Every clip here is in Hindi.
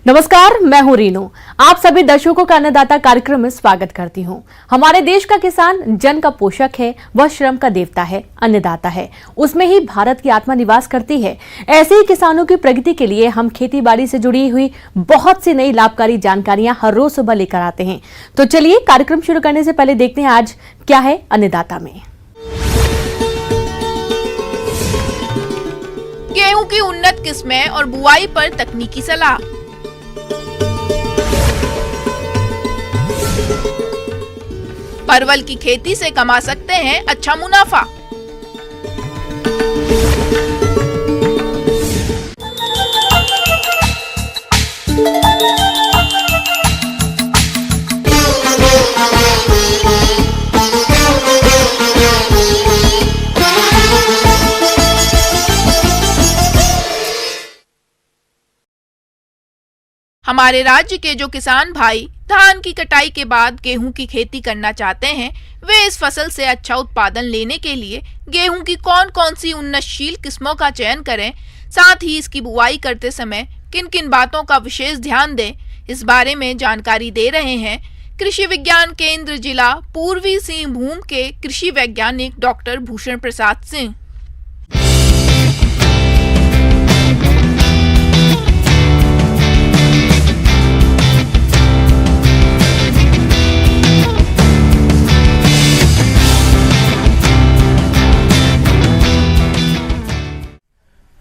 नमस्कार, मैं हूं रीनू। आप सभी दर्शकों का अन्नदाता कार्यक्रम में स्वागत करती हूं। हमारे देश का किसान जन का पोषक है, वह श्रम का देवता है, अन्नदाता है। उसमें ही भारत की आत्मा निवास करती है। ऐसे ही किसानों की प्रगति के लिए हम खेती बाड़ी से जुड़ी हुई बहुत सी नई लाभकारी जानकारियां हर रोज सुबह लेकर आते हैं। तो चलिए कार्यक्रम शुरू करने से पहले देखते हैं आज क्या है अन्नदाता में। गेहूं की उन्नत किस्में और बुआई पर तकनीकी सलाह। परवल की खेती से कमा सकते हैं अच्छा मुनाफा। हमारे राज्य के जो किसान भाई धान की कटाई के बाद गेहूं की खेती करना चाहते हैं, वे इस फसल से अच्छा उत्पादन लेने के लिए गेहूं की कौन कौन सी उन्नतशील किस्मों का चयन करें, साथ ही इसकी बुआई करते समय किन किन बातों का विशेष ध्यान दें, इस बारे में जानकारी दे रहे हैं कृषि विज्ञान केंद्र जिला पूर्वी सिंहभूम के कृषि वैज्ञानिक डॉक्टर भूषण प्रसाद सिंह।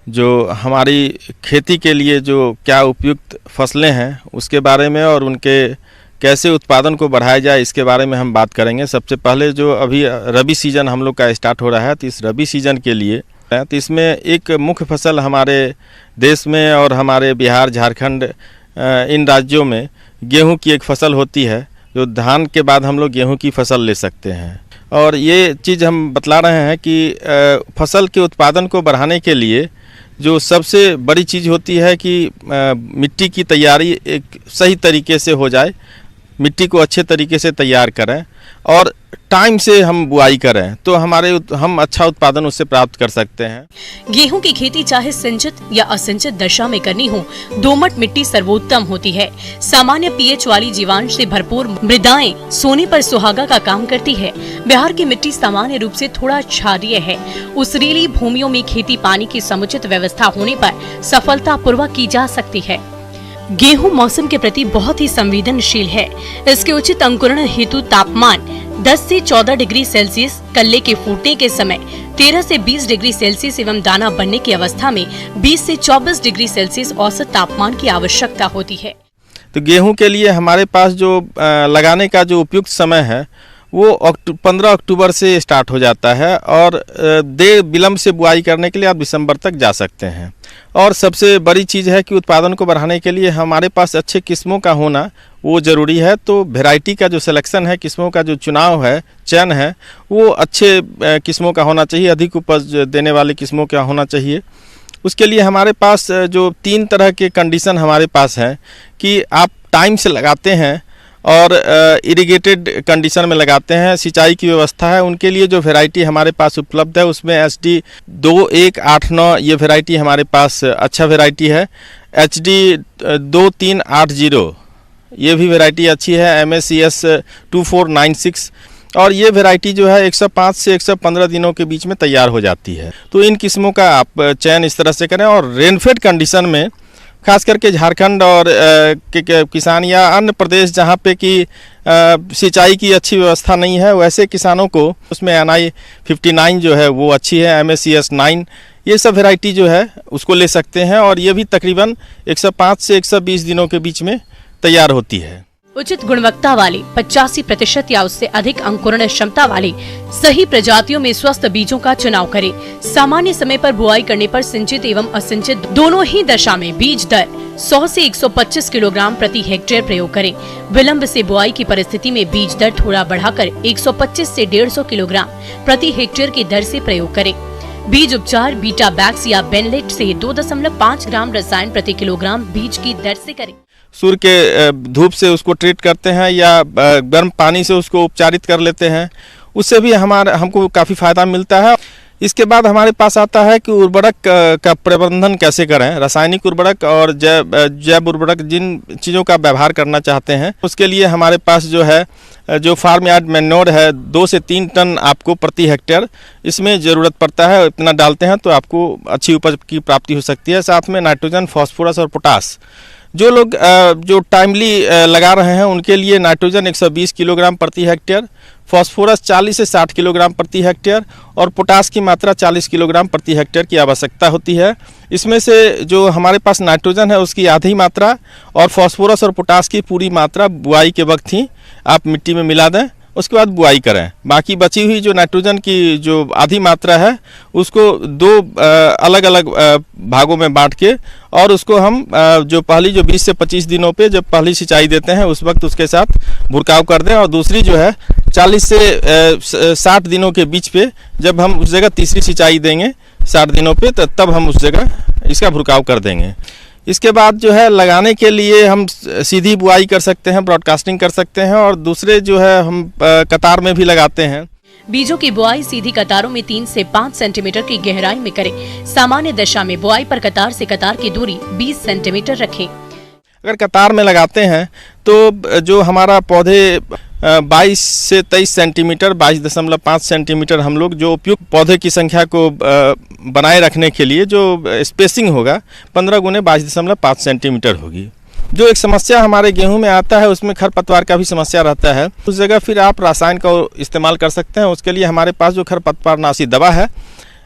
जो हमारी खेती के लिए जो क्या उपयुक्त फसलें हैं उसके बारे में और उनके कैसे उत्पादन को बढ़ाया जाए इसके बारे में हम बात करेंगे। सबसे पहले जो अभी रबी सीज़न हम लोग का स्टार्ट हो रहा है, तो इस रबी सीज़न के लिए तो इसमें एक मुख्य फसल हमारे देश में और हमारे बिहार, झारखंड इन राज्यों में गेहूं की एक फसल होती है। जो धान के बाद हम लोग गेहूं की फसल ले सकते हैं। और ये चीज़ हम बतला रहे हैं कि फसल के उत्पादन को बढ़ाने के लिए जो सबसे बड़ी चीज़ होती है कि मिट्टी की तैयारी एक सही तरीके से हो जाए, मिट्टी को अच्छे तरीके से तैयार करें और टाइम से हम बुआई करें तो हम अच्छा उत्पादन उससे प्राप्त कर सकते हैं। गेहूं की खेती चाहे सिंचित या असिंचित दशा में करनी हो, दोमट मिट्टी सर्वोत्तम होती है। सामान्य पीएच वाली जीवांश से भरपूर मृदाएं सोने पर सुहागा का काम करती है। बिहार की मिट्टी सामान्य रूप से थोड़ा क्षारीय है। उस भूमियों में खेती पानी की समुचित व्यवस्था होने पर सफलता पूर्वक की जा सकती है। गेहूं मौसम के प्रति बहुत ही संवेदनशील है। इसके उचित अंकुरण हेतु तापमान 10 से 14 डिग्री सेल्सियस, कल्ले के फूटने के समय 13 से 20 डिग्री सेल्सियस एवं दाना बनने की अवस्था में 20 से 24 डिग्री सेल्सियस औसत तापमान की आवश्यकता होती है। तो गेहूं के लिए हमारे पास जो लगाने का जो उपयुक्त समय है वो 15 अक्टूबर से स्टार्ट हो जाता है और विलंब से बुआई करने के लिए आप दिसंबर तक जा सकते हैं। और सबसे बड़ी चीज़ है कि उत्पादन को बढ़ाने के लिए हमारे पास अच्छे किस्मों का होना वो ज़रूरी है। तो वैरायटी का जो सिलेक्शन है, किस्मों का जो चुनाव है, चयन है, वो अच्छे किस्मों का होना चाहिए, अधिक उपज देने वाले किस्मों का होना चाहिए। उसके लिए हमारे पास जो 3 तरह के कंडीशन हमारे पास हैं कि आप टाइम से लगाते हैं और इरिगेटेड कंडीशन में लगाते हैं, सिंचाई की व्यवस्था है, उनके लिए जो वैरायटी हमारे पास उपलब्ध है उसमें HD 2189 ये वैरायटी हमारे पास अच्छा वैरायटी है। HD 2380 ये भी वैरायटी अच्छी है। MACS 2496 और ये वैरायटी जो है 105 से 115 दिनों के बीच में तैयार हो जाती है। तो इन किस्मों का आप चयन इस तरह से करें। और रेनफेड कंडीशन में खास करके झारखंड और के किसान या अन्य प्रदेश जहाँ पे कि सिंचाई की अच्छी व्यवस्था नहीं है, वैसे किसानों को उसमें NI 59 जो है वो अच्छी है। MACS 9 ये सब वैरायटी जो है उसको ले सकते हैं और ये भी तकरीबन 105 से 120 दिनों के बीच में तैयार होती है। उचित गुणवत्ता वाले 85% या उससे अधिक अंकुरण क्षमता वाले सही प्रजातियों में स्वस्थ बीजों का चुनाव करें। सामान्य समय पर बुआई करने पर सिंचित एवं असिंचित दोनों ही दशा में बीज दर 100 से 125 किलोग्राम प्रति हेक्टेयर प्रयोग करें। विलंब से बुआई की परिस्थिति में बीज दर थोड़ा बढ़ाकर 125 से 150 किलोग्राम प्रति हेक्टेयर की दर से प्रयोग करें। बीज उपचार बीटा बैक्स या बेनलेट से 2.5 ग्राम रसायन प्रति किलोग्राम बीज की दर से करें। सूर्य के धूप से उसको ट्रीट करते हैं या गर्म पानी से उसको उपचारित कर लेते हैं, उससे भी हमको काफ़ी फ़ायदा मिलता है। इसके बाद हमारे पास आता है कि उर्वरक का प्रबंधन कैसे करें। रासायनिक उर्वरक और जैव उर्वरक जिन चीज़ों का व्यवहार करना चाहते हैं उसके लिए हमारे पास जो है जो फार्म यार्ड मैन्योर है 2 से 3 टन आपको प्रति हेक्टेयर इसमें ज़रूरत पड़ता है। इतना डालते हैं तो आपको अच्छी उपज की प्राप्ति हो सकती है। साथ में नाइट्रोजन, फॉस्फोरस और पोटास जो लोग जो टाइमली लगा रहे हैं उनके लिए नाइट्रोजन 120 किलोग्राम प्रति हेक्टेयर, फॉस्फोरस 40 से 60 किलोग्राम प्रति हेक्टेयर और पोटास की मात्रा 40 किलोग्राम प्रति हेक्टेयर की आवश्यकता होती है। इसमें से जो हमारे पास नाइट्रोजन है उसकी आधी मात्रा और फॉस्फोरस और पोटास की पूरी मात्रा बुआई के वक्त ही आप मिट्टी में मिला दें, उसके बाद बुआई करें। बाकी बची हुई जो नाइट्रोजन की जो आधी मात्रा है उसको 2 अलग अलग भागों में बांट के और उसको हम जो पहली जो 20 से 25 दिनों पे जब पहली सिंचाई देते हैं उस वक्त उसके साथ भुरकाव कर दें और दूसरी जो है 40 से 60 दिनों के बीच पे जब हम उस जगह तीसरी सिंचाई देंगे 60 दिनों पे तब हम उस जगह इसका भुरकाव कर देंगे। इसके बाद जो है लगाने के लिए हम सीधी बुआई कर सकते हैं, ब्रॉडकास्टिंग कर सकते हैं और दूसरे जो है हम कतार में भी लगाते हैं। बीजों की बुआई सीधी कतारों में 3 से 5 सेंटीमीटर की गहराई में करें। सामान्य दशा में बुआई पर कतार से कतार की दूरी 20 सेंटीमीटर रखें। अगर कतार में लगाते हैं तो जो हमारा पौधे 22 से 23 सेंटीमीटर 22.5 सेंटीमीटर हम लोग जो उपयुक्त पौधे की संख्या को बनाए रखने के लिए जो स्पेसिंग होगा 15 गुने 22.5 सेंटीमीटर होगी। जो एक समस्या हमारे गेहूं में आता है उसमें खरपतवार का भी समस्या रहता है, उस जगह फिर आप रसायन का इस्तेमाल कर सकते हैं। उसके लिए हमारे पास जो खरपतवारनाशी दवा है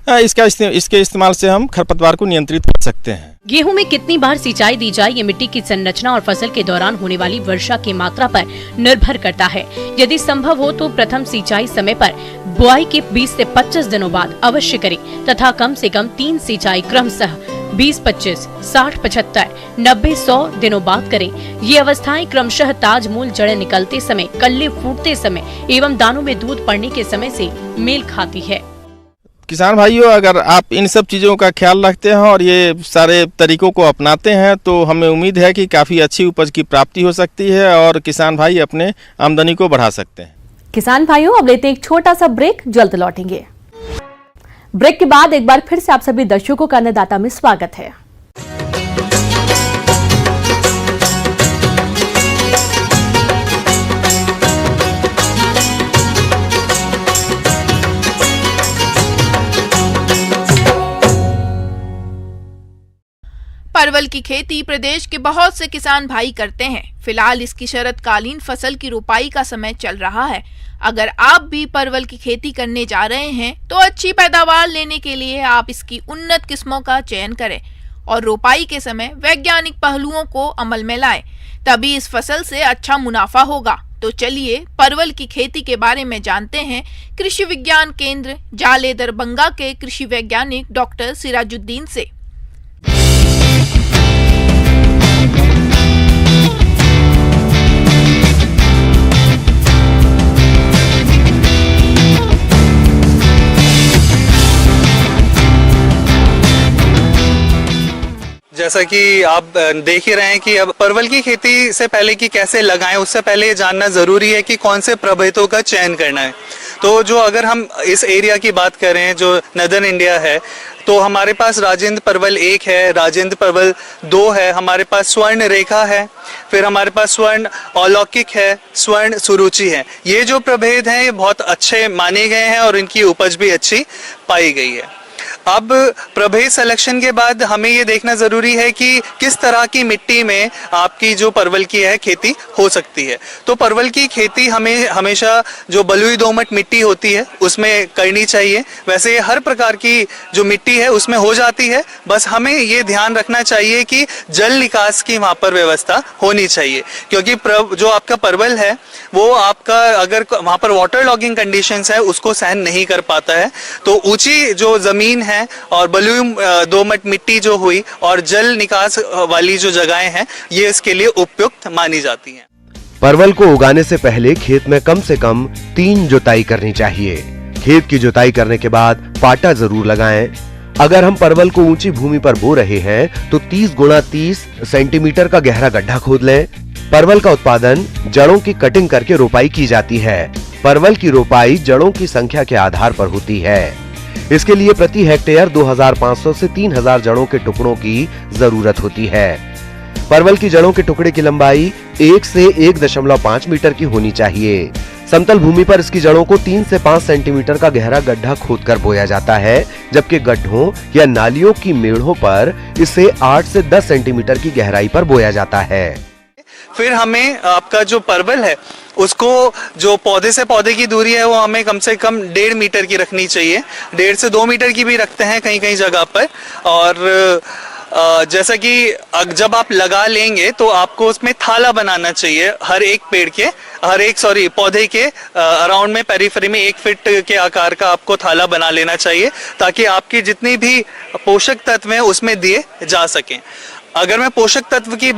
इसके इस्तेमाल से हम खरपतवार को नियंत्रित कर सकते हैं। गेहूं में कितनी बार सिंचाई दी जाए ये मिट्टी की संरचना और फसल के दौरान होने वाली वर्षा की मात्रा पर निर्भर करता है। यदि संभव हो तो प्रथम सिंचाई समय पर बुआई के 20 से 25 दिनों बाद अवश्य करें तथा कम से कम 3 सिंचाई क्रमशः 20-25, 60-75, 90-100 दिनों बाद करें। ये अवस्थाएं क्रमशः ताजमूल जड़ें निकलते समय, कल्ले फूटते समय एवं दानों में दूध पड़ने के समय से मेल खाती है। किसान भाइयों, अगर आप इन सब चीज़ों का ख्याल रखते हैं और ये सारे तरीकों को अपनाते हैं तो हमें उम्मीद है कि काफ़ी अच्छी उपज की प्राप्ति हो सकती है और किसान भाई अपने आमदनी को बढ़ा सकते हैं। किसान भाइयों, अब लेते हैं एक छोटा सा ब्रेक, जल्द लौटेंगे। ब्रेक के बाद एक बार फिर से आप सभी दर्शकों का अन्नदाता में स्वागत है। परवल की खेती प्रदेश के बहुत से किसान भाई करते हैं। फिलहाल इसकी शरतकालीन फसल की रोपाई का समय चल रहा है। अगर आप भी परवल की खेती करने जा रहे हैं तो अच्छी पैदावार लेने के लिए आप इसकी उन्नत किस्मों का चयन करें और रोपाई के समय वैज्ञानिक पहलुओं को अमल में लाएं, तभी इस फसल से अच्छा मुनाफा होगा। तो चलिए परवल की खेती के बारे में जानते हैं कृषि विज्ञान केंद्र जाले दरभंगा के कृषि वैज्ञानिक डॉक्टर सिराजुद्दीन से। जैसा कि आप देख ही रहे हैं कि अब परवल की खेती से पहले कि कैसे लगाएं, उससे पहले ये जानना जरूरी है कि कौन से प्रभेदों का चयन करना है। तो जो अगर हम इस एरिया की बात करें जो नदर्न इंडिया है तो हमारे पास राजेंद्र परवल 1 है, राजेंद्र परवल 2 है, हमारे पास स्वर्ण रेखा है, फिर हमारे पास स्वर्ण अलौकिक है, स्वर्ण सुरुचि है। ये जो प्रभेद हैं ये बहुत अच्छे माने गए हैं और इनकी उपज भी अच्छी पाई गई है। अब प्रभेद सिलेक्शन के बाद हमें ये देखना जरूरी है कि किस तरह की मिट्टी में आपकी जो परवल की है खेती हो सकती है। तो परवल की खेती हमें हमेशा जो बलुई दोमट मिट्टी होती है उसमें करनी चाहिए। वैसे हर प्रकार की जो मिट्टी है उसमें हो जाती है, बस हमें ये ध्यान रखना चाहिए कि जल निकास की वहाँ पर व्यवस्था होनी चाहिए, क्योंकि जो आपका परवल है वो आपका अगर वहाँ पर वाटर लॉगिंग कंडीशंस है उसको सहन नहीं कर पाता है। तो ऊंची जो जमीन है और बलुई दोमट मिट्टी जो हुई और जल निकास वाली जो जगहें हैं ये इसके लिए उपयुक्त मानी जाती हैं। परवल को उगाने से पहले खेत में कम से कम 3 जुताई करनी चाहिए। खेत की जुताई करने के बाद पाटा जरूर लगाएं। अगर हम परवल को ऊंची भूमि पर बो रहे हैं तो 30 गुणा 30 सेंटीमीटर का गहरा गड्ढा खोद लें। परवल का उत्पादन जड़ों की कटिंग करके रोपाई की जाती है। परवल की रोपाई जड़ों की संख्या के आधार पर होती है। इसके लिए प्रति हेक्टेयर 2500 से 3000 जड़ों के टुकड़ों की जरूरत होती है। परवल की जड़ों के टुकड़े की लंबाई 1 से 1.5 मीटर की होनी चाहिए। समतल भूमि पर इसकी जड़ों को 3 से 5 सेंटीमीटर का गहरा गड्ढा खोदकर बोया जाता है, जबकि गड्ढों या नालियों की मेढ़ों पर इसे 8 से 10 सेंटीमीटर की गहराई पर बोया जाता है। फिर हमें आपका जो परवल है उसको जो पौधे से पौधे की दूरी है वो हमें कम से कम 1.5 मीटर की रखनी चाहिए। 1.5 से 2 मीटर की भी रखते हैं कहीं कहीं जगह पर। और जैसा कि जब आप लगा लेंगे तो आपको उसमें थाला बनाना चाहिए। हर एक पौधे के अराउंड में पेरिफेरी में 1 फीट के आकार का आपको थाला बना लेना चाहिए, ताकि आपकी जितनी भी पोषक तत्व हैं उसमें दिए जा सकें। अगर मैं पोषक तत्व की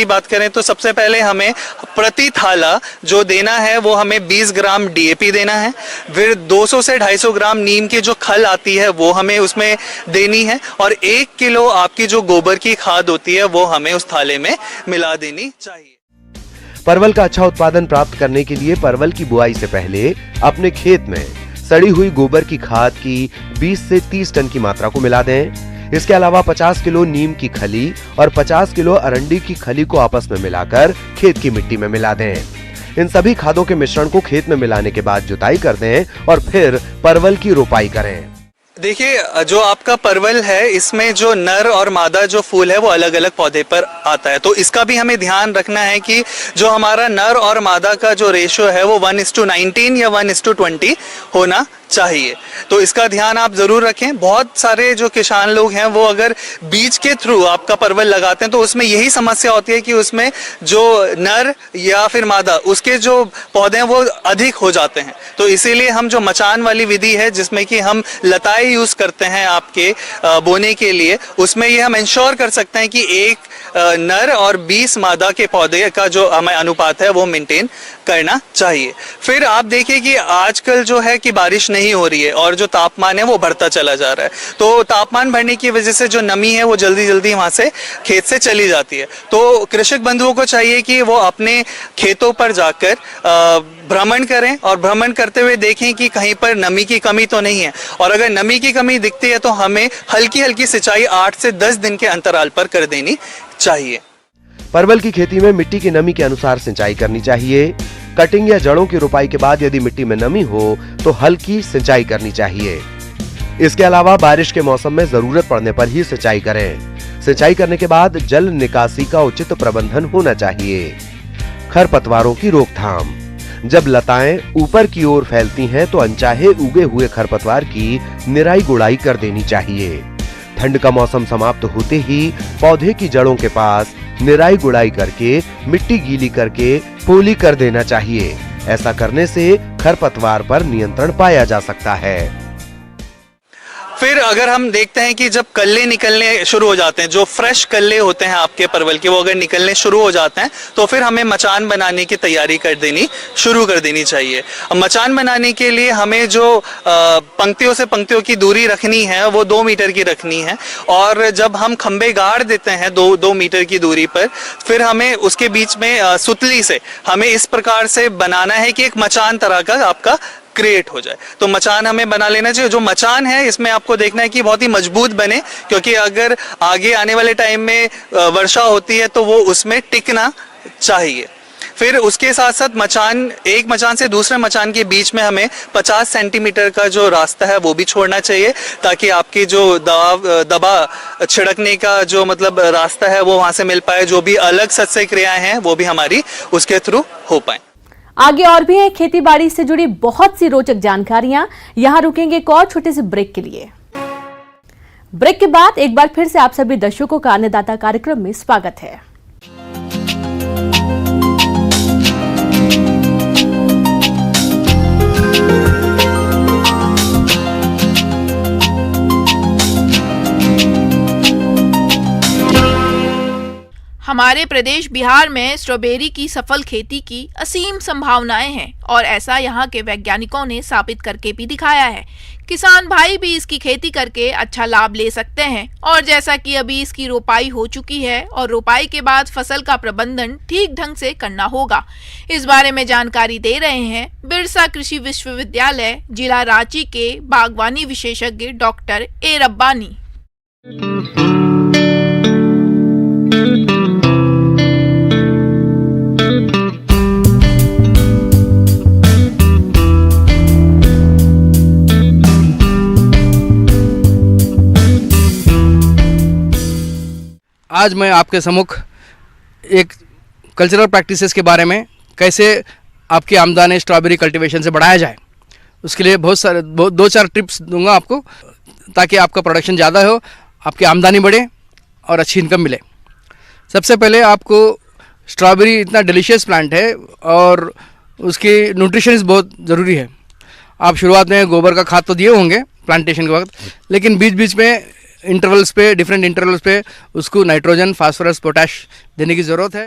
बात करें तो सबसे पहले हमें प्रति थाला जो देना है वो हमें 20 ग्राम डीएपी देना है। फिर 200 से 250 ग्राम नीम की जो खल आती है वो हमें उसमें देनी है, और 1 किलो आपकी जो गोबर की खाद होती है वो हमें उस थाले में मिला देनी चाहिए। परवल का अच्छा उत्पादन प्राप्त करने के लिए परवल की बुआई से पहले अपने खेत में सड़ी हुई गोबर की खाद की 20 से 30 टन की मात्रा को मिला दें। इसके अलावा 50 किलो नीम की खली और 50 किलो अरंडी की खली को आपस में मिलाकर खेत की मिट्टी में मिला दें। इन सभी खादों के मिश्रण को खेत में मिलाने के बाद जुताई कर दें और फिर परवल की रोपाई करें। देखिए, जो आपका परवल है इसमें जो नर और मादा जो फूल है वो अलग अलग पौधे पर आता है, तो इसका भी हमें ध्यान रखना है कि जो हमारा नर और मादा का जो रेशो है वो 1:19 या 1:20 होना चाहिए। तो इसका ध्यान आप जरूर रखें। बहुत सारे जो किसान लोग हैं वो अगर बीज के थ्रू आपका परवल लगाते हैं तो उसमें यही समस्या होती है कि उसमें जो नर या फिर मादा उसके जो पौधे हैं वो अधिक हो जाते हैं। तो इसीलिए हम जो मचान वाली विधि है जिसमें कि हम लताएं यूज करते हैं आपके बोने के लिए, उसमें ये हम इंश्योर कर सकते हैं कि 1 नर और 20 मादा के पौधे का जो हमें अनुपात है वो मेंटेन करना चाहिए। फिर आप देखिए कि आजकल जो है कि बारिश नहीं हो रही है और जो तापमान है वो बढ़ता चला जा रहा है, तो तापमान बढ़ने की वजह से जो नमी है वो जल्दी जल्दी वहां से खेत से चली जाती है। तो कृषक बंधुओं को चाहिए कि वो अपने खेतों पर जाकर भ्रमण करें और भ्रमण करते हुए देखें कि कहीं पर नमी की कमी तो नहीं है, और अगर नमी की कमी दिखती है तो हमें हल्की हल्की सिंचाई 8 से 10 दिन के अंतराल पर कर देनी चाहिए। परवल की खेती में मिट्टी की नमी के अनुसार सिंचाई करनी चाहिए। कटिंग या जड़ों की रोपाई के बाद यदि मिट्टी में नमी हो तो हल्की सिंचाई करनी चाहिए। इसके अलावा बारिश के मौसम में जरूरत पड़ने पर ही सिंचाई करें। सिंचाई करने के बाद जल निकासी का उचित प्रबंधन होना चाहिए। खरपतवारों की रोकथाम। जब लताएं ऊपर की ओर फैलती हैं तो अनचाहे उगे हुए खरपतवार की निराई गुड़ाई कर देनी चाहिए। ठंड का मौसम समाप्त होते ही पौधे की जड़ों के पास निराई गुड़ाई करके मिट्टी गीली करके पोली कर देना चाहिए। ऐसा करने से खरपतवार पर नियंत्रण पाया जा सकता है। फिर अगर हम देखते हैं कि जब कल्ले निकलने शुरू हो जाते हैं, जो फ्रेश कल्ले होते हैं आपके परवल के, वो अगर निकलने शुरू हो जाते हैं तो फिर हमें मचान बनाने की तैयारी शुरू कर देनी चाहिए। मचान बनाने के लिए हमें जो पंक्तियों से पंक्तियों की दूरी रखनी है वो 2 मीटर की रखनी है, और जब हम खंबे गाड़ देते हैं 2 मीटर की दूरी पर, फिर हमें उसके बीच में सुतली से हमें इस प्रकार से बनाना है कि एक मचान तरह का आपका क्रिएट हो जाए। तो मचान हमें बना लेना चाहिए। जो मचान है इसमें आपको देखना है कि बहुत ही मजबूत बने, क्योंकि अगर आगे आने वाले टाइम में वर्षा होती है तो वो उसमें टिकना चाहिए। फिर उसके साथ साथ एक मचान से दूसरे मचान के बीच में हमें 50 सेंटीमीटर का जो रास्ता है वो भी छोड़ना चाहिए, ताकि आपकी जो दबा छिड़कने का जो मतलब रास्ता है वो वहां से मिल पाए। जो भी अलग सस्य क्रियाएं हैं वो भी हमारी उसके थ्रू हो पाए। आगे और भी है खेती बाड़ी से जुड़ी बहुत सी रोचक जानकारियां। यहां रुकेंगे एक और छोटे से ब्रेक के लिए। ब्रेक के बाद एक बार फिर से आप सभी दर्शकों का अन्नदाता कार्यक्रम में स्वागत है। हमारे प्रदेश बिहार में स्ट्रॉबेरी की सफल खेती की असीम संभावनाएं हैं और ऐसा यहाँ के वैज्ञानिकों ने साबित करके भी दिखाया है। किसान भाई भी इसकी खेती करके अच्छा लाभ ले सकते हैं और जैसा कि अभी इसकी रोपाई हो चुकी है और रोपाई के बाद फसल का प्रबंधन ठीक ढंग से करना होगा। इस बारे में जानकारी दे रहे हैं बिरसा कृषि विश्वविद्यालय जिला रांची के बागवानी विशेषज्ञ डॉक्टर ए रब्बानी। आज मैं आपके सम्मुख एक कल्चरल प्रैक्टिसेस के बारे में कैसे आपकी आमदनी स्ट्रॉबेरी कल्टीवेशन से बढ़ाया जाए उसके लिए दो चार टिप्स दूंगा आपको, ताकि आपका प्रोडक्शन ज़्यादा हो, आपकी आमदनी बढ़े और अच्छी इनकम मिले। सबसे पहले आपको स्ट्रॉबेरी इतना डिलीशियस प्लांट है और उसकी न्यूट्रिशन बहुत ज़रूरी है। आप शुरुआत में गोबर का खाद तो दिए होंगे प्लांटेशन के वक्त, लेकिन बीच बीच में इंटरवल्स पे, डिफरेंट इंटरवल्स पे उसको नाइट्रोजन, फास्फोरस, पोटैश देने की ज़रूरत है।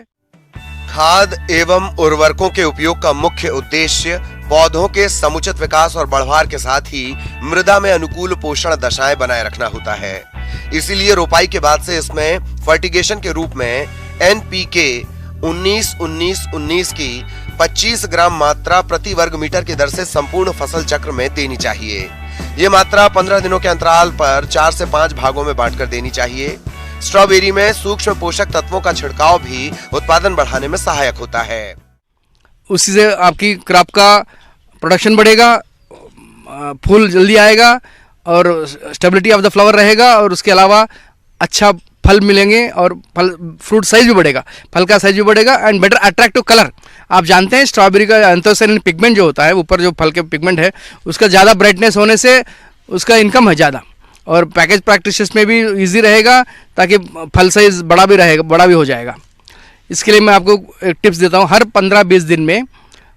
खाद एवं उर्वरकों के उपयोग का मुख्य उद्देश्य पौधों के समुचित विकास और बढ़वार के साथ ही मृदा में अनुकूल पोषण दशाएं बनाए रखना होता है। इसीलिए रोपाई के बाद से इसमें फर्टिगेशन के रूप में NPK 19-19-19 की 25 ग्राम मात्रा प्रति वर्ग मीटर की दर से संपूर्ण फसल चक्र में देनी चाहिए। ये मात्रा 15 दिनों के अंतराल पर 4 से 5 भागों में बांटकर देनी चाहिए। स्ट्रॉबेरी में सूक्ष्म पोषक तत्वों का छिड़काव भी उत्पादन बढ़ाने में सहायक होता है। उसी से आपकी क्रॉप का प्रोडक्शन बढ़ेगा, फूल जल्दी आएगा और स्टेबिलिटी ऑफ द फ्लावर रहेगा और उसके अलावा अच्छा फल मिलेंगे और फ्रूट साइज भी बढ़ेगा, फल का साइज भी बढ़ेगा एंड बेटर अट्रैक्टिव कलर। आप जानते हैं स्ट्रॉबेरी का एंथोसायनिन पिगमेंट जो होता है, ऊपर जो फल के पिगमेंट है, उसका ज़्यादा ब्राइटनेस होने से उसका इनकम है ज़्यादा और पैकेज प्रैक्टिसेस में भी इजी रहेगा ताकि फल साइज बड़ा भी हो जाएगा। इसके लिए मैं आपको एक टिप्स देता हूँ। हर 15-20 दिन में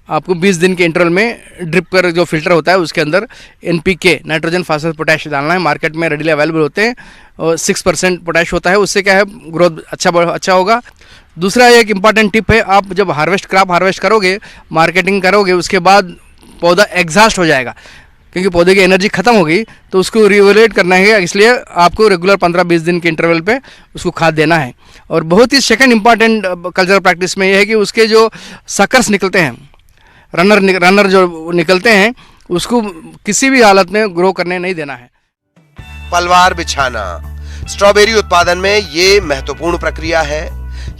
आपको 20 दिन के इंटरवल में ड्रिप कर जो फिल्टर होता है उसके अंदर NPK नाइट्रोजन, फास्फोरस, पोटैश डालना है। मार्केट में रेडीली अवेलेबल होते हैं और 6% पोटैश होता है। उससे क्या है, ग्रोथ अच्छा होगा। दूसरा एक इम्पॉर्टेंट टिप है, आप जब क्रॉप हार्वेस्ट करोगे, मार्केटिंग करोगे, उसके बाद पौधा एग्जॉस्ट हो जाएगा क्योंकि पौधे की एनर्जी खत्म हो गई, तो उसको रिवोलेट करना है। इसलिए आपको रेगुलर 15-20 दिन के इंटरवल पे उसको खाद देना है। और बहुत ही सेकंड इम्पॉर्टेंट कल्चरल प्रैक्टिस में ये है कि उसके जो सकर्स निकलते हैं, रनर जो निकलते हैं, उसको किसी भी हालत में ग्रो करने नहीं देना है। पलवार बिछाना स्ट्रॉबेरी उत्पादन में ये महत्वपूर्ण प्रक्रिया है।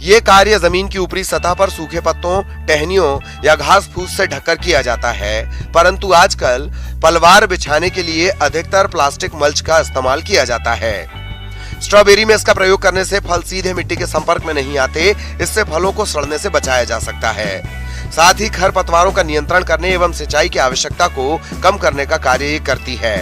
ये कार्य जमीन की ऊपरी सतह पर सूखे पत्तों, टहनियों या घास फूस से ढककर किया जाता है, परंतु आजकल पलवार बिछाने के लिए अधिकतर प्लास्टिक मल्च का इस्तेमाल किया जाता है। स्ट्रॉबेरी में इसका प्रयोग करने से फल सीधे मिट्टी के संपर्क में नहीं आते, इससे फलों को सड़ने से बचाया जा सकता है। साथ ही खरपतवारों का नियंत्रण करने एवं सिंचाई की आवश्यकता को कम करने का कार्य करती है।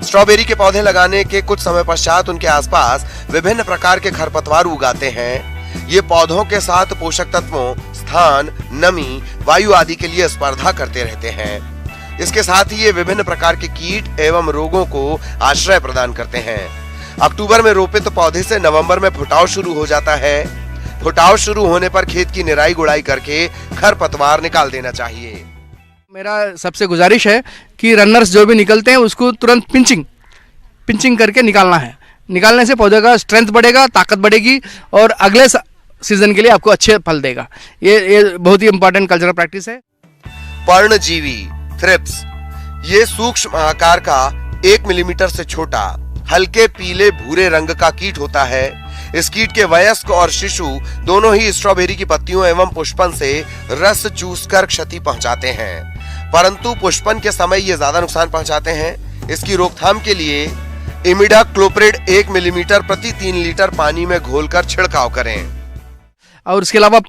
स्ट्रॉबेरी के पौधे लगाने के कुछ समय पश्चात उनके आसपास विभिन्न प्रकार के खरपतवार उगाते हैं। ये पौधों के साथ पोषक तत्वों, स्थान, नमी, वायु आदि के लिए स्पर्धा करते रहते हैं। इसके साथ ही ये विभिन्न प्रकार के कीट एवं रोगों को आश्रय प्रदान करते हैं। अक्टूबर में रोपित पौधे से नवंबर में फुटाव शुरू हो जाता है। फुटाव शुरू होने पर खेत की निराई गुड़ाई करके खरपतवार निकाल देना चाहिए। मेरा सबसे गुजारिश है कि रनर्स जो भी निकलते हैं उसको तुरंत पिंचिंग करके निकालना है। निकालने से पौधे का स्ट्रेंथ बढ़ेगा, ताकत बढ़ेगी और अगले सीजन के लिए आपको अच्छे फल देगा। ये बहुत ही इंपॉर्टेंट कल्चरल प्रैक्टिस है। पर्णजीवी थ्रिप्स, ये सूक्ष्म आकार का 1 मिलीमीटर से छोटा हल्के पीले भूरे रंग का कीट होता है। इस कीट के वयस्क और शिशु दोनों ही स्ट्रॉबेरी की पत्तियों एवं पुष्पन से रस चूसकर क्षति पहुंचाते हैं, परंतु पुष्पन के समय ये ज्यादा नुकसान पहुंचाते हैं। इसकी रोकथाम के लिए इमिडाक्लोप्रिड 1 मिलीमीटर प्रति 3 लीटर पानी में घोलकर छिड़काव करें। और इसके अलावा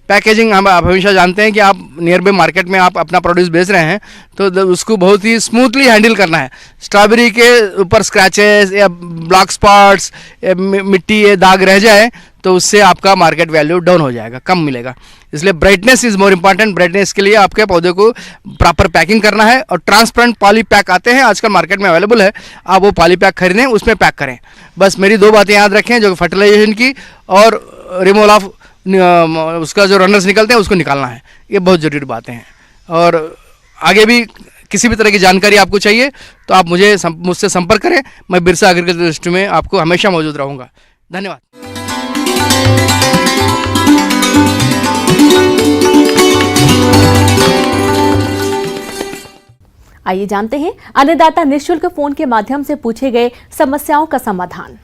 पैकेजिंग हम आप हमेशा जानते हैं कि आप नियर बाय मार्केट में आप अपना प्रोड्यूस बेच रहे हैं तो उसको बहुत ही स्मूथली हैंडल करना है। स्ट्रॉबेरी के ऊपर स्क्रैचेस या ब्लैक स्पॉट्स, मिट्टी या दाग रह जाए तो उससे आपका मार्केट वैल्यू डाउन हो जाएगा, कम मिलेगा। इसलिए brightness is more important. Brightness के लिए आपके पौधे को प्रॉपर पैकिंग करना है और ट्रांसपेरेंट पॉली पैक आते हैं आजकल मार्केट में अवेलेबल है, आप वो पॉली पैक खरीदें, उसमें पैक करें। बस मेरी 2 बातें याद रखें, जो फर्टिलाइजेशन की और रिमूवल ऑफ उसका जो रनर्स निकलते हैं उसको निकालना है। ये बहुत ज़रूरी बातें हैं। और आगे भी किसी भी तरह की जानकारी आपको चाहिए तो आप मुझसे संपर्क करें। मैं बिरसा एग्रीकल्चर इंस्टीट्यूट में आपको हमेशा मौजूद रहूँगा। धन्यवाद। आइए जानते हैं अन्नदाता निःशुल्क फोन के माध्यम से पूछे गए समस्याओं का समाधान।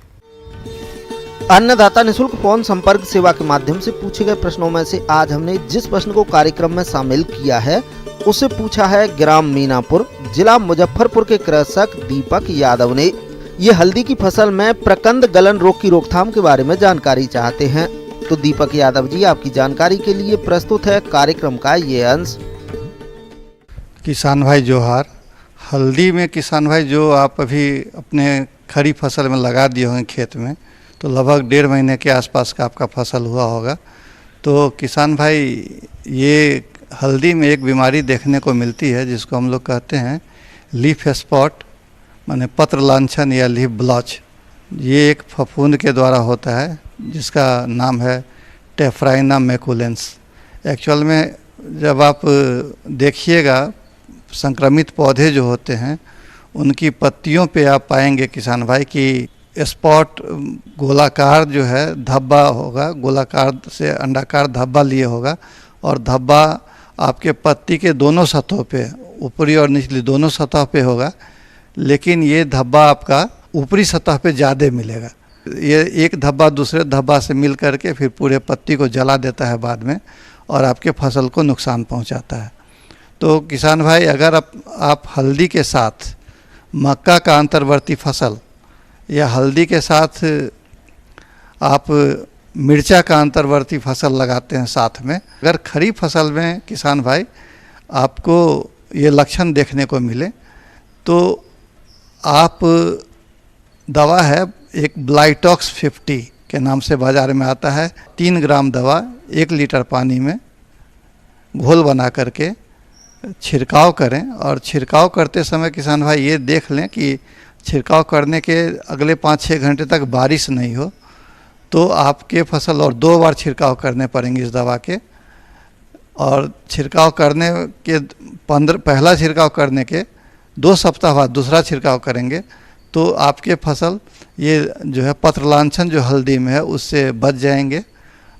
अन्नदाता निःशुल्क फोन संपर्क सेवा के माध्यम से पूछे गए प्रश्नों में से आज हमने जिस प्रश्न को कार्यक्रम में शामिल किया है उसे पूछा है ग्राम मीनापुर, जिला मुजफ्फरपुर के कृषक दीपक यादव ने। ये हल्दी की फसल में प्रकंद गलन रोग की रोकथाम के बारे में जानकारी चाहते हैं। तो दीपक यादव जी, आपकी जानकारी के लिए प्रस्तुत है कार्यक्रम का ये अंश। किसान भाई जोहार। हल्दी में किसान भाई जो आप अभी अपने खड़ी फसल में लगा दिए होंगे खेत में, तो लगभग 1.5 महीने के आसपास का आपका फसल हुआ होगा। तो किसान भाई, ये हल्दी में एक बीमारी देखने को मिलती है जिसको हम लोग कहते हैं लीफ स्पॉट, माने पत्र लांछन या लीफ ब्लॉच। ये एक फफूंद के द्वारा होता है जिसका नाम है टेफ्राइना मैकुलेंस। एक्चुअल में जब आप देखिएगा संक्रमित पौधे जो होते हैं उनकी पत्तियों पे आप पाएंगे किसान भाई कि स्पॉट गोलाकार जो है धब्बा होगा, गोलाकार से अंडाकार धब्बा लिए होगा और धब्बा आपके पत्ती के दोनों सतहों पे, ऊपरी और निचली दोनों सतह पे होगा। लेकिन ये धब्बा आपका ऊपरी सतह पे ज़्यादा मिलेगा। ये एक धब्बा दूसरे धब्बा से मिल करके फिर पूरे पत्ती को जला देता है बाद में और आपके फसल को नुकसान पहुंचाता है। तो किसान भाई, अगर आप हल्दी के साथ मक्का का अंतर्वर्ती फसल या हल्दी के साथ आप मिर्चा का अंतर्वर्ती फसल लगाते हैं साथ में, अगर खरीफ फसल में किसान भाई आपको ये लक्षण देखने को मिले तो आप दवा है एक ब्लाइटॉक्स 50 के नाम से बाज़ार में आता है। 3 ग्राम दवा 1 लीटर पानी में घोल बना करके छिड़काव करें। और छिड़काव करते समय किसान भाई ये देख लें कि छिड़काव करने के अगले 5-6 घंटे तक बारिश नहीं हो तो आपके फसल, और 2 बार छिड़काव करने पड़ेंगे इस दवा के। और छिड़काव करने के पहला छिड़काव करने के 2 सप्ताह बाद दूसरा छिड़काव करेंगे तो आपके फसल ये जो है पत्र लांछन जो हल्दी में है उससे बच जाएंगे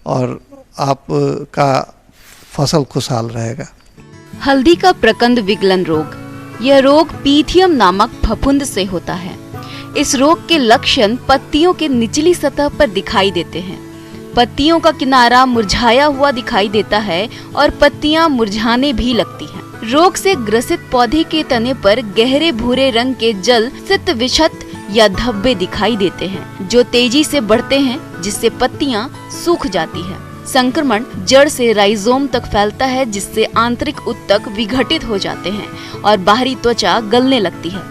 और आपका फसल खुशहाल रहेगा। हल्दी का प्रकंद विगलन रोग, यह रोग पीथियम नामक फफूंद से होता है। इस रोग के लक्षण पत्तियों के निचली सतह पर दिखाई देते हैं। पत्तियों का किनारा मुरझाया हुआ दिखाई देता है और पत्तियां मुरझाने भी लगती हैं। रोग से ग्रसित पौधे के तने पर गहरे भूरे रंग के जल सित विक्षत या धब्बे दिखाई देते हैं जो तेजी से बढ़ते हैं जिससे पत्तियां सूख जाती है। संक्रमण जड़ से राइजोम तक फैलता है जिससे आंतरिक ऊतक विघटित हो जाते हैं और बाहरी त्वचा गलने लगती है।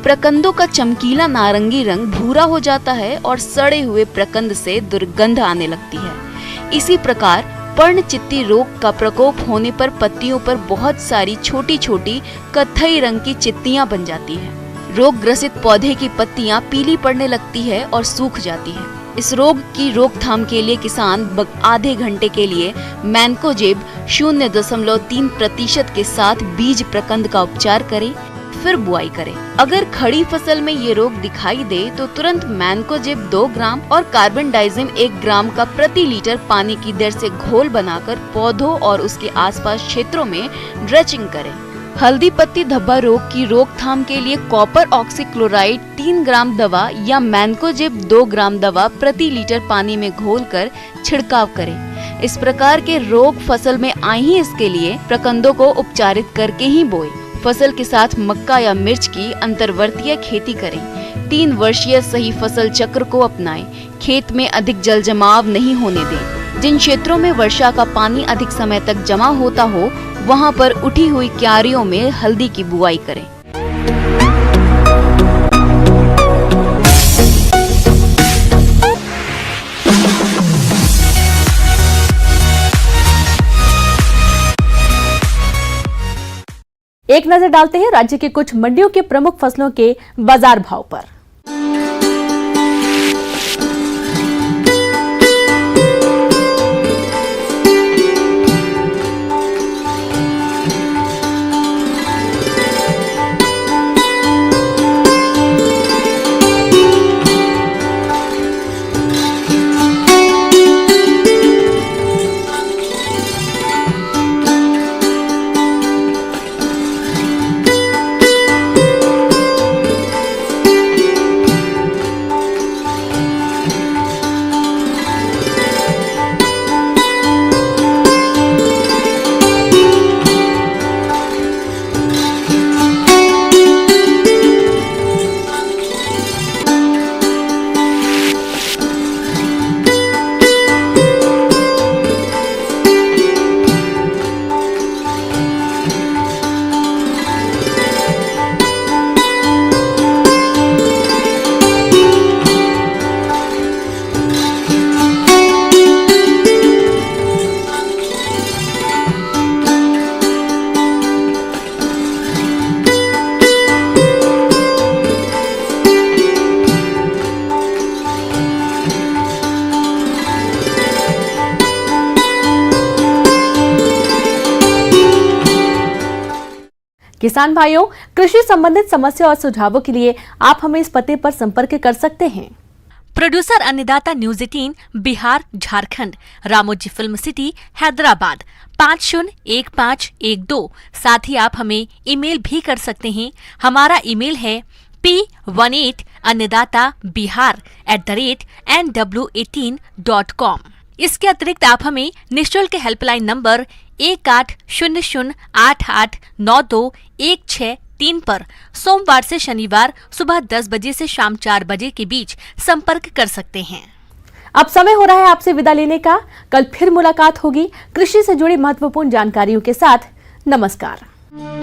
प्रकंदों का चमकीला नारंगी रंग भूरा हो जाता है और सड़े हुए प्रकंद से दुर्गंध आने लगती है। इसी प्रकार पर्णचित्ती रोग का प्रकोप होने पर पत्तियों पर बहुत सारी छोटी छोटी कत्थई रंग की चित्तियां बन जाती हैं। रोग ग्रसित पौधे की पत्तियां पीली पड़ने लगती है और सूख जाती है। इस रोग की रोकथाम के लिए किसान आधे घंटे के लिए मैनकोजेब 0.3% के साथ बीज प्रकंद का उपचार करे, फिर बुआई करे। अगर खड़ी फसल में ये रोग दिखाई दे तो तुरंत मैनकोजेब 2 ग्राम और कार्बन डाइजिम 1 ग्राम का प्रति लीटर पानी की दर से घोल बनाकर पौधों और उसके आसपास क्षेत्रों में ड्रेचिंग करें। हल्दी पत्ती धब्बा रोग की रोकथाम के लिए कॉपर ऑक्सीक्लोराइड 3 ग्राम दवा या मैनकोजेब 2 ग्राम दवा प्रति लीटर पानी में घोलकर छिड़काव करें। इस प्रकार के रोग फसल में आए ही इसके लिए प्रकंदों को उपचारित करके ही बोए। फसल के साथ मक्का या मिर्च की अंतर्वर्तीय खेती करें। 3 वर्षीय सही फसल चक्र को अपनाएं। खेत में अधिक जल जमाव नहीं होने दें। जिन क्षेत्रों में वर्षा का पानी अधिक समय तक जमा होता हो वहां पर उठी हुई क्यारियों में हल्दी की बुआई करें। एक नजर डालते हैं राज्य के कुछ मंडियों के प्रमुख फसलों के बाजार भाव पर। किसान भाइयों, कृषि संबंधित समस्या और सुझावों के लिए आप हमें इस पते पर संपर्क कर सकते हैं। प्रोड्यूसर अन्नदाता news 18 Bihar Jharkhand, Ramoji film city Hyderabad 501512। साथ ही आप हमें ईमेल भी कर सकते हैं। हमारा ईमेल है p18annadatabihar@nw18.com। इसके अतिरिक्त आप हमें निःशुल्क हेल्पलाइन नंबर 1800889216 पर सोमवार से शनिवार सुबह 10 बजे से शाम 4 बजे के बीच संपर्क कर सकते हैं। अब समय हो रहा है आपसे विदा लेने का। कल फिर मुलाकात होगी कृषि से जुड़ी महत्वपूर्ण जानकारियों के साथ। नमस्कार।